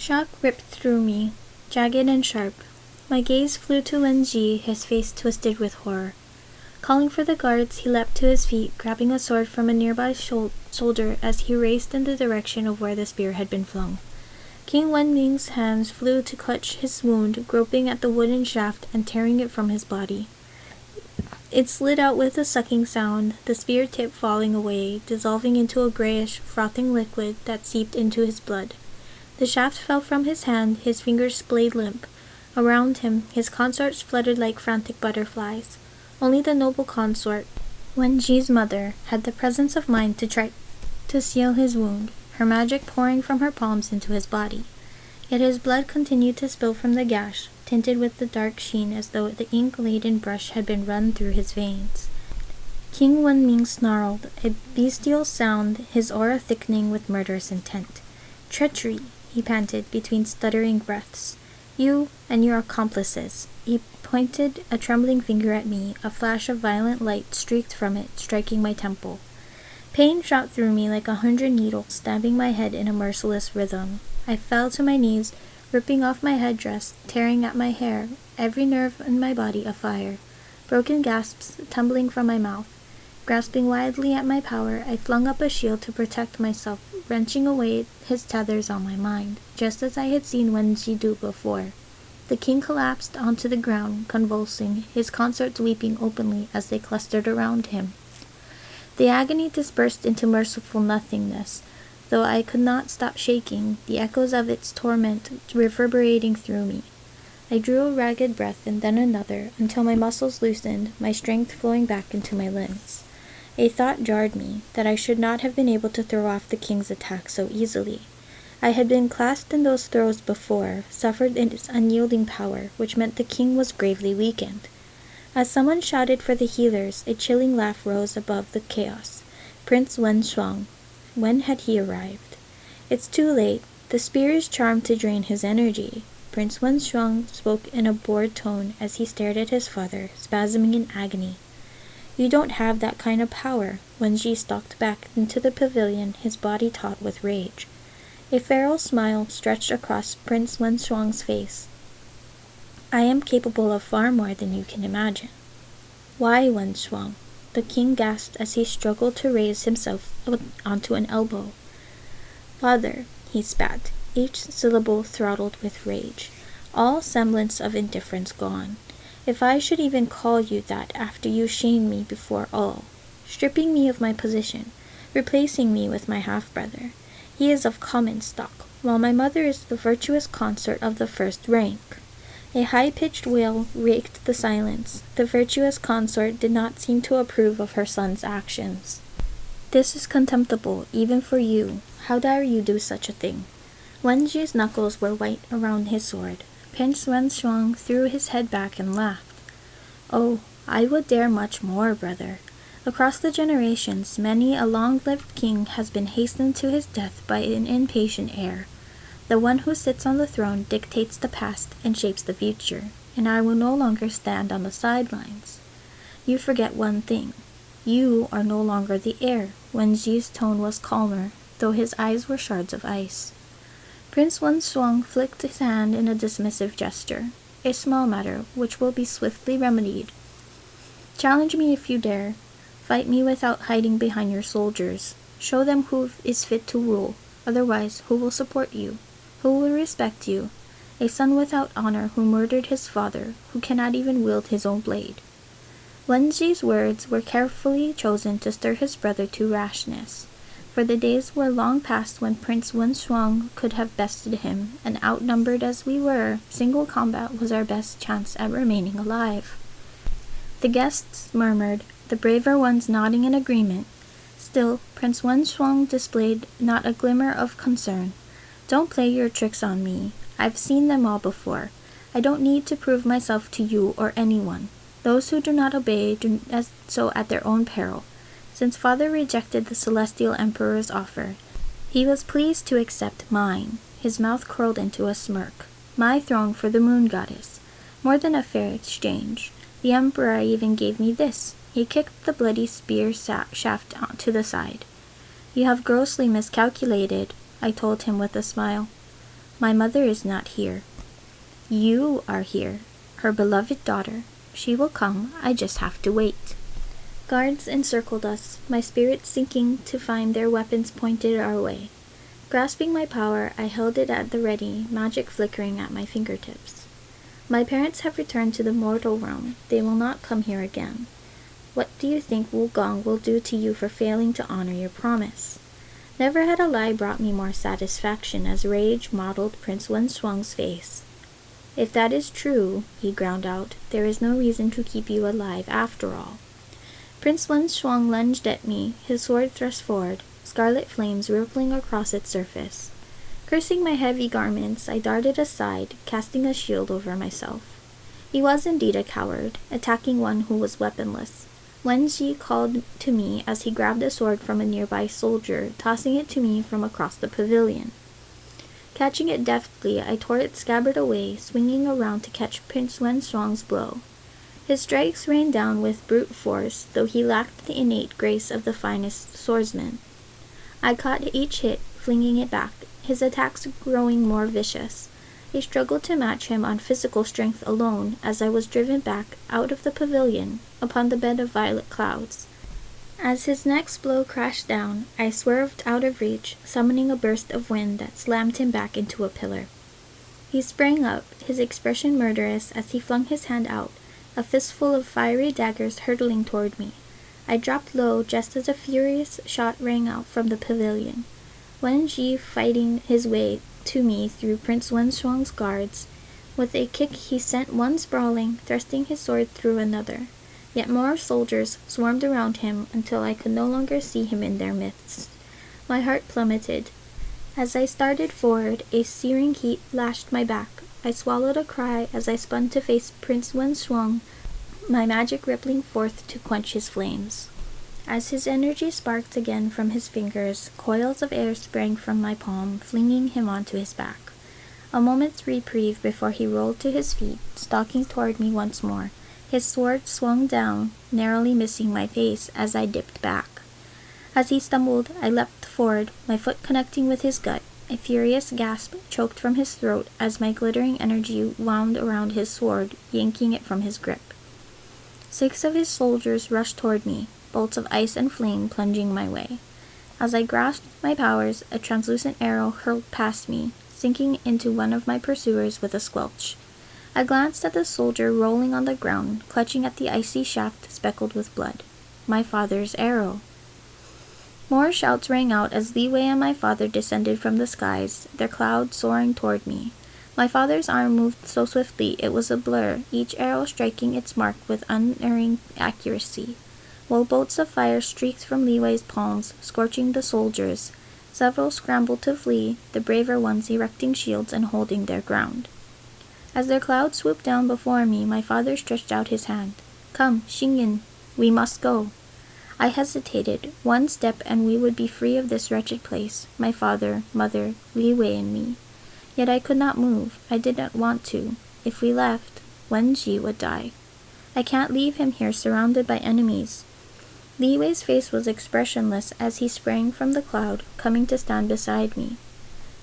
Shock ripped through me, jagged and sharp. My gaze flew to Wen Ji, his face twisted with horror. Calling for the guards, he leapt to his feet, grabbing a sword from a nearby soldier as he raced in the direction of where the spear had been flung. King Wenming's hands flew to clutch his wound, groping at the wooden shaft and tearing it from his body. It slid out with a sucking sound, the spear tip falling away, dissolving into a grayish, frothing liquid that seeped into his blood. The shaft fell from his hand, his fingers splayed limp. Around him, his consorts fluttered like frantic butterflies. Only the noble consort, Wen Ji's mother, had the presence of mind to try to seal his wound, her magic pouring from her palms into his body. Yet his blood continued to spill from the gash, tinted with the dark sheen as though the ink-laden brush had been run through his veins. King Wenming snarled, a bestial sound, his aura thickening with murderous intent. "Treachery," he panted between stuttering breaths. "You and your accomplices." He pointed a trembling finger at me, a flash of violent light streaked from it, striking my temple. Pain shot through me like 100 needles, stabbing my head in a merciless rhythm. I fell to my knees, ripping off my headdress, tearing at my hair, every nerve in my body afire. Broken gasps tumbling from my mouth. Grasping wildly at my power, I flung up a shield to protect myself, wrenching away his tethers on my mind, just as I had seen Wen Ji do before. The king collapsed onto the ground, convulsing, his consorts weeping openly as they clustered around him. The agony dispersed into merciful nothingness, though I could not stop shaking, the echoes of its torment reverberating through me. I drew a ragged breath and then another, until my muscles loosened, my strength flowing back into my limbs. A thought jarred me, that I should not have been able to throw off the king's attack so easily. I had been clasped in those throes before, suffered in its unyielding power, which meant the king was gravely weakened. As someone shouted for the healers, a chilling laugh rose above the chaos. Prince Wen Shuang. When had he arrived? "It's too late. The spear is charmed to drain his energy." Prince Wen Shuang spoke in a bored tone as he stared at his father, spasming in agony. "You don't have that kind of power." Wen Ji stalked back into the pavilion, his body taut with rage. A feral smile stretched across Prince Wen Shuang's face. "I am capable of far more than you can imagine." "Why, Wen Shuang?" The king gasped as he struggled to raise himself onto an elbow. "Father," he spat, each syllable throttled with rage, all semblance of indifference gone. "If I should even call you that after you shamed me before all, stripping me of my position, replacing me with my half-brother. He is of common stock, while my mother is the virtuous consort of the first rank." A high-pitched wail raked the silence. The virtuous consort did not seem to approve of her son's actions. "This is contemptible, even for you. How dare you do such a thing?" Wen Ji's knuckles were white around his sword. Prince Wen Shuang threw his head back and laughed. "Oh, I would dare much more, brother. Across the generations, many a long-lived king has been hastened to his death by an impatient heir. The one who sits on the throne dictates the past and shapes the future, and I will no longer stand on the sidelines. You forget one thing. You are no longer the heir." Wen Ji's tone was calmer, though his eyes were shards of ice. Prince Wen Shuang flicked his hand in a dismissive gesture. "A small matter, which will be swiftly remedied. Challenge me if you dare. Fight me without hiding behind your soldiers. Show them who is fit to rule. Otherwise, who will support you? Who will respect you? A son without honor who murdered his father, who cannot even wield his own blade." Wen Ji's words were carefully chosen to stir his brother to rashness, for the days were long past when Prince Wen Shuang could have bested him, and outnumbered as we were, single combat was our best chance at remaining alive. The guests murmured, the braver ones nodding in agreement. Still, Prince Wen Shuang displayed not a glimmer of concern. "Don't play your tricks on me. I've seen them all before. I don't need to prove myself to you or anyone. Those who do not obey do so at their own peril. Since father rejected the celestial emperor's offer, he was pleased to accept mine." His mouth curled into a smirk. "My throne for the moon goddess. More than a fair exchange. The emperor even gave me this." He kicked the bloody spear shaft to the side. "You have grossly miscalculated," I told him with a smile. My mother is not here. You are here, her beloved daughter. She will come, I just have to wait." Guards encircled us, my spirits sinking to find their weapons pointed our way. Grasping my power, I held it at the ready, magic flickering at my fingertips. "My parents have returned to the mortal realm. They will not come here again. What do you think Wugong will do to you for failing to honor your promise?" Never had a lie brought me more satisfaction as rage mottled Prince Wenshuang's face. "If that is true," he ground out, "there is no reason to keep you alive after all." Prince Wenshuang lunged at me, his sword thrust forward, scarlet flames rippling across its surface. Cursing my heavy garments, I darted aside, casting a shield over myself. He was indeed a coward, attacking one who was weaponless. Wen Ji called to me as he grabbed a sword from a nearby soldier, tossing it to me from across the pavilion. Catching it deftly, I tore its scabbard away, swinging around to catch Prince Wenshuang's blow. His strikes rained down with brute force, though he lacked the innate grace of the finest swordsman. I caught each hit, flinging it back, his attacks growing more vicious. I struggled to match him on physical strength alone as I was driven back out of the pavilion upon the bed of violet clouds. As his next blow crashed down, I swerved out of reach, summoning a burst of wind that slammed him back into a pillar. He sprang up, his expression murderous as he flung his hand out, a fistful of fiery daggers hurtling toward me. I dropped low just as a furious shot rang out from the pavilion. Wen Ji fighting his way to me through Prince Wenshuang's guards. With a kick he sent one sprawling, thrusting his sword through another. Yet more soldiers swarmed around him until I could no longer see him in their midst. My heart plummeted. As I started forward, a searing heat lashed my back. I swallowed a cry as I spun to face Prince Wenshuang, my magic rippling forth to quench his flames. As his energy sparked again from his fingers, coils of air sprang from my palm, flinging him onto his back. A moment's reprieve before he rolled to his feet, stalking toward me once more. His sword swung down, narrowly missing my face as I dipped back. As he stumbled, I leapt forward, my foot connecting with his gut. A furious gasp choked from his throat as my glittering energy wound around his sword, yanking it from his grip. 6 of his soldiers rushed toward me, bolts of ice and flame plunging my way. As I grasped my powers, a translucent arrow hurled past me, sinking into one of my pursuers with a squelch. I glanced at the soldier rolling on the ground, clutching at the icy shaft speckled with blood. My father's arrow. More shouts rang out as Li Wei and my father descended from the skies, their cloud soaring toward me. My father's arm moved so swiftly it was a blur, each arrow striking its mark with unerring accuracy. While bolts of fire streaked from Li Wei's palms, scorching the soldiers, several scrambled to flee, the braver ones erecting shields and holding their ground. As their cloud swooped down before me, my father stretched out his hand. "Come, Xingyin, we must go." I hesitated. One step and we would be free of this wretched place, my father, mother, Li Wei and me. Yet I could not move. I did not want to. If we left, Wen Ji would die. I can't leave him here surrounded by enemies. Li Wei's face was expressionless as he sprang from the cloud, coming to stand beside me.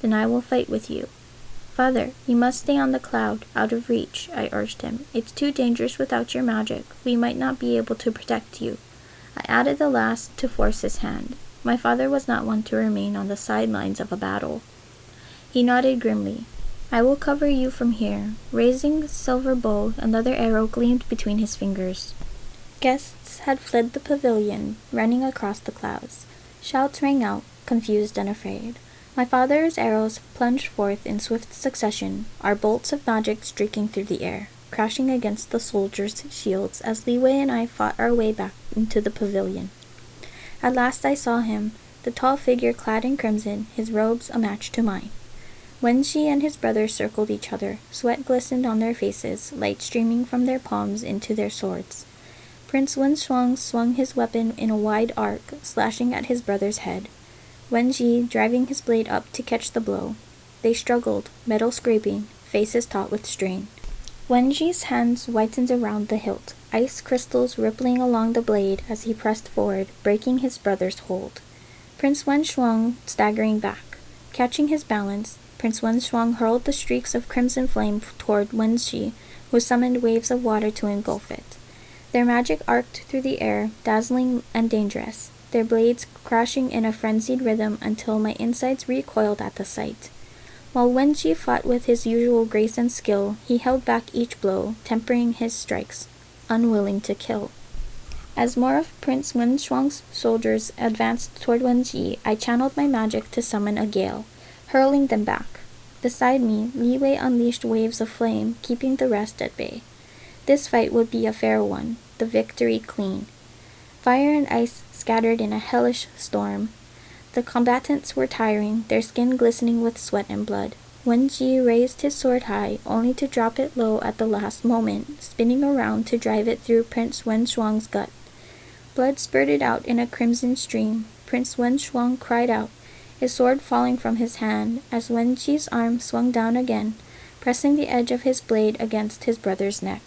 "Then I will fight with you." "Father, you must stay on the cloud, out of reach," I urged him. "It's too dangerous without your magic. We might not be able to protect you." I added the last to force his hand. My father was not one to remain on the sidelines of a battle. He nodded grimly. "I will cover you from here." Raising the silver bow, another arrow gleamed between his fingers. Guests had fled the pavilion, running across the clouds. Shouts rang out, confused and afraid. My father's arrows plunged forth in swift succession, our bolts of magic streaking through the air, crashing against the soldiers' shields as Li Wei and I fought our way back into the pavilion. At last I saw him, the tall figure clad in crimson, his robes a match to mine. Wen Ji and his brother circled each other. Sweat glistened on their faces, light streaming from their palms into their swords. Prince Wenshuang swung his weapon in a wide arc, slashing at his brother's head. Wen Ji driving his blade up to catch the blow. They struggled, metal scraping, faces taut with strain. Wen Ji's hands whitened around the hilt, ice crystals rippling along the blade as he pressed forward, breaking his brother's hold. Prince Wenshuang staggering back. Catching his balance, Prince Wen Shuang hurled the streaks of crimson flame toward Wen Ji, who summoned waves of water to engulf it. Their magic arced through the air, dazzling and dangerous, their blades crashing in a frenzied rhythm until my insides recoiled at the sight. While Wen Ji fought with his usual grace and skill, he held back each blow, tempering his strikes, unwilling to kill. As more of Prince Wen Shuang's soldiers advanced toward Wen Ji, I channeled my magic to summon a gale, hurling them back. Beside me, Li Wei unleashed waves of flame, keeping the rest at bay. This fight would be a fair one, the victory clean. Fire and ice scattered in a hellish storm. The combatants were tiring, their skin glistening with sweat and blood. Wen Ji raised his sword high, only to drop it low at the last moment, spinning around to drive it through Prince Wen Shuang's gut. Blood spurted out in a crimson stream. Prince Wen Shuang cried out, his sword falling from his hand, as Wen Ji's arm swung down again, pressing the edge of his blade against his brother's neck.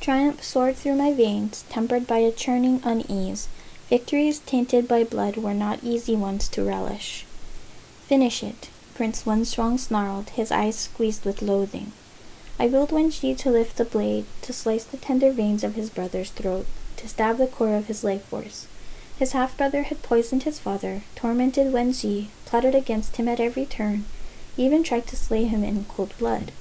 Triumph soared through my veins, tempered by a churning unease. Victories tainted by blood were not easy ones to relish. "Finish it," Prince Wen Shuang snarled, his eyes squeezed with loathing. I willed Wen Ji to lift the blade, to slice the tender veins of his brother's throat, to stab the core of his life force. His half-brother had poisoned his father, tormented Wen Ji, plotted against him at every turn, even tried to slay him in cold blood.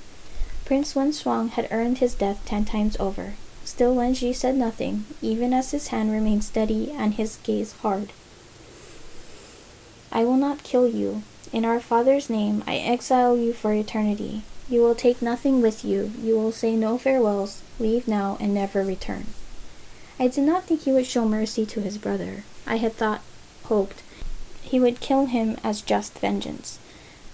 Prince Wen Shuang had earned his death 10 times over. Still Wen Ji said nothing, even as his hand remained steady and his gaze hard. "I will not kill you. In our father's name, I exile you for eternity. You will take nothing with you. You will say no farewells, leave now and never return." I did not think he would show mercy to his brother. I had hoped, he would kill him as just vengeance.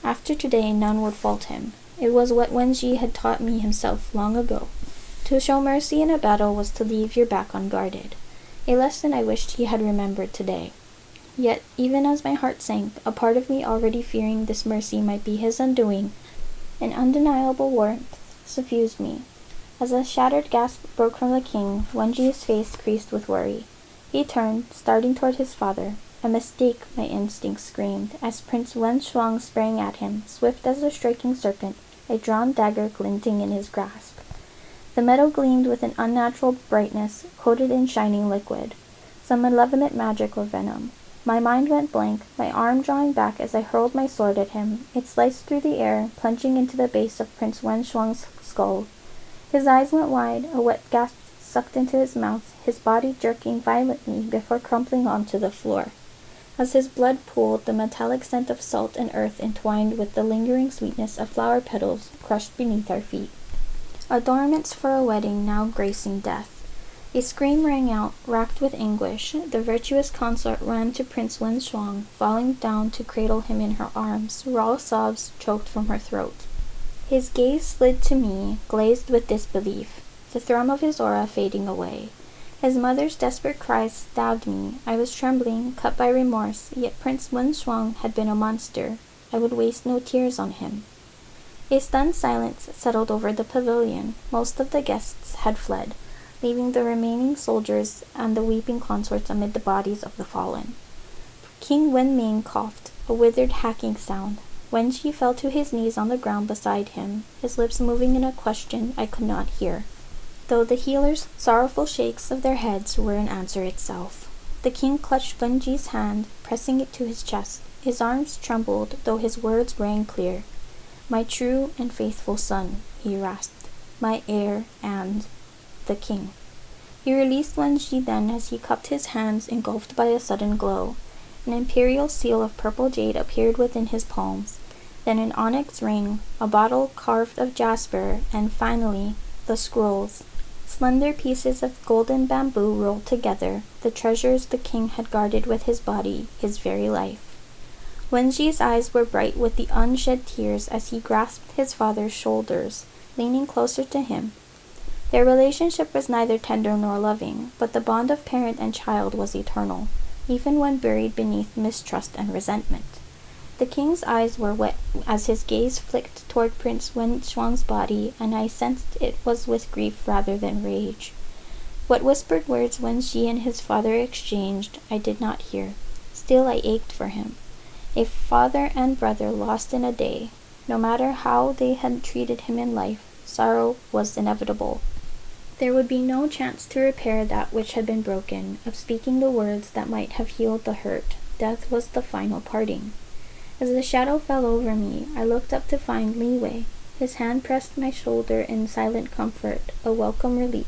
After today, none would fault him. It was what Wen Ji had taught me himself long ago. To show mercy in a battle was to leave your back unguarded, a lesson I wished he had remembered today. Yet, even as my heart sank, a part of me already fearing this mercy might be his undoing, an undeniable warmth suffused me. As a shattered gasp broke from the king, Wen Ji's face creased with worry. He turned, starting toward his father. A mistake, my instincts screamed, as Prince Wen Shuang sprang at him, swift as a striking serpent, a drawn dagger glinting in his grasp. The metal gleamed with an unnatural brightness, coated in shining liquid, some malevolent magic or venom. My mind went blank, my arm drawing back as I hurled my sword at him. It sliced through the air, plunging into the base of Prince Wen Shuang's skull. His eyes went wide, a wet gasp sucked into his mouth, his body jerking violently before crumpling onto the floor. As his blood pooled, the metallic scent of salt and earth entwined with the lingering sweetness of flower petals crushed beneath our feet. Adornments for a wedding now gracing death. A scream rang out, racked with anguish. The virtuous consort ran to Prince Wen Shuang, falling down to cradle him in her arms, raw sobs choked from her throat. His gaze slid to me, glazed with disbelief, the thrum of his aura fading away. His mother's desperate cries stabbed me. I was trembling, cut by remorse, yet Prince Wen Shuang had been a monster. I would waste no tears on him. A stunned silence settled over the pavilion. Most of the guests had fled, leaving the remaining soldiers and the weeping consorts amid the bodies of the fallen. King Wen Ming coughed, a withered hacking sound. Wen Ji fell to his knees on the ground beside him, his lips moving in a question I could not hear, though the healers' sorrowful shakes of their heads were an answer itself. The king clutched Wen Ji's hand, pressing it to his chest. His arms trembled, though his words rang clear. "My true and faithful son," he rasped, "my heir and the king." He released Wen Ji then as he cupped his hands, engulfed by a sudden glow. An imperial seal of purple jade appeared within his palms, then an onyx ring, a bottle carved of jasper, and finally, the scrolls. Slender pieces of golden bamboo rolled together, the treasures the king had guarded with his body, his very life. Wen Ji's eyes were bright with the unshed tears as he grasped his father's shoulders, leaning closer to him. Their relationship was neither tender nor loving, but the bond of parent and child was eternal, even when buried beneath mistrust and resentment. The king's eyes were wet as his gaze flicked toward Prince Wen Shuang's body, and I sensed it was with grief rather than rage. What whispered words Wen Ji and his father exchanged, I did not hear. Still I ached for him. A father and brother lost in a day. No matter how they had treated him in life, sorrow was inevitable. There would be no chance to repair that which had been broken, of speaking the words that might have healed the hurt. Death was the final parting. As the shadow fell over me, I looked up to find Li Wei. His hand pressed my shoulder in silent comfort, a welcome relief.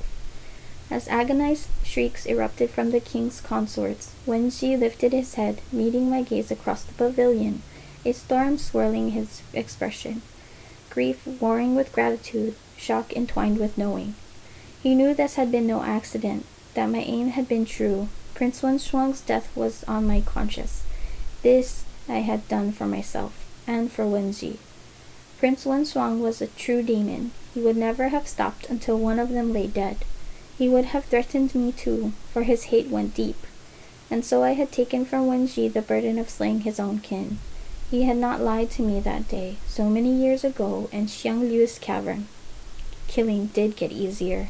As agonized shrieks erupted from the king's consorts, Wen Ji lifted his head, meeting my gaze across the pavilion, a storm swirling his expression. Grief warring with gratitude, shock entwined with knowing. He knew this had been no accident, that my aim had been true. Prince Wen Shuang's death was on my conscience. This I had done for myself, and for Wen Ji. Prince Wen Shuang was a true demon. He would never have stopped until one of them lay dead. He would have threatened me too, for his hate went deep. And so I had taken from Wen Ji the burden of slaying his own kin. He had not lied to me that day, so many years ago in Xiang Liu's cavern. Killing did get easier.